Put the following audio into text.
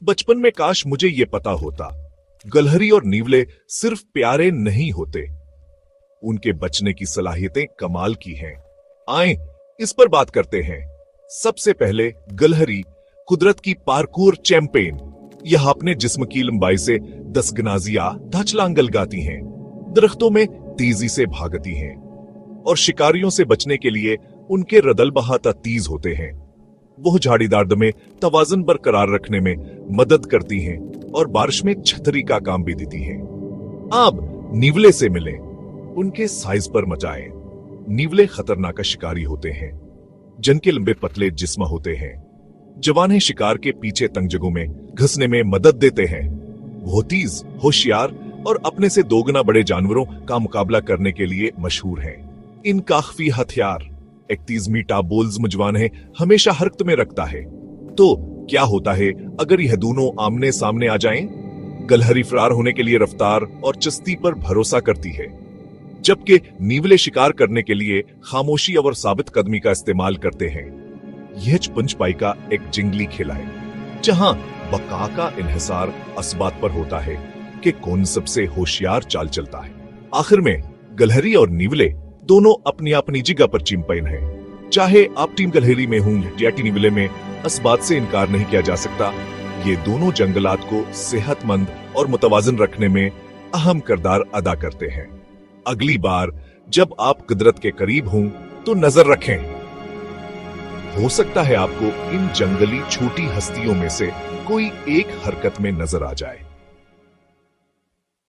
बचपन में काश मुझे ये पता होता, गलहरी और नीवले सिर्फ प्यारे नहीं होते, उनके बचने की सलाहियतें कमाल की हैं। आएं, इस पर बात करते हैं। सबसे पहले गलहरी, कुदरत की पार्कूर चैंपियन। यह अपने जिस्म की लंबाई से 10 गुना ज्यादा छलांग लगाती हैं, दरख्तों में तेजी से भागती हैं और शिकारियों से बचने के लिए उनके रदल बहाता तेज होते हैं। वो झाड़ीदार में तवाज़ुन बरकरार रखने में मदद करती हैं और बारिश में छतरी का काम भी देती हैं। अब नीवले से मिलें, उनके साइज पर मचाएं। नीवले खतरनाक शिकारी होते हैं, जिनके लंबे पतले जिस्म होते हैं। जवान शिकार के पीछे तंग जगहों में घुसने में मदद देते हैं। वो तेज, होशियार और अपने से 2 गुना बड़े जानवरों का मुकाबला करने के लिए मशहूर हैं। इनका खफी हथियार एक तेज मीठा बोल्स मुजवान है, हमेशा हरकत में रखता है। तो क्या होता है अगर यह दोनों आमने सामने आ जाएं? गलहरी फरार होने के लिए रफ्तार और चस्ती पर भरोसा करती है, जबकि नीवले शिकार करने के लिए खामोशी और साबित कदमी का इस्तेमाल करते हैं। यह छुपन छुपाई का एक जंगली खेल है, जहां बका का इन्हिसार इस बात पर होता है कि कौन सबसे होशियार चाल चलता है। आखिर में गलहरी और नीवले दोनों अपनी अपनी जगह पर चैंपियन हैं। चाहे आप टीम गलहरी में हों या टीम नीवले में, इस बात से इनकार नहीं किया जा सकता, ये दोनों जंगलात को सेहतमंद और मुतवाज़िन रखने में अहम किरदार अदा करते हैं। अगली बार जब आप कुदरत के करीब हों तो नजर रखें, हो सकता है आपको इन जंगली छोटी हस्तियों में से कोई एक हरकत में नजर आ जाए।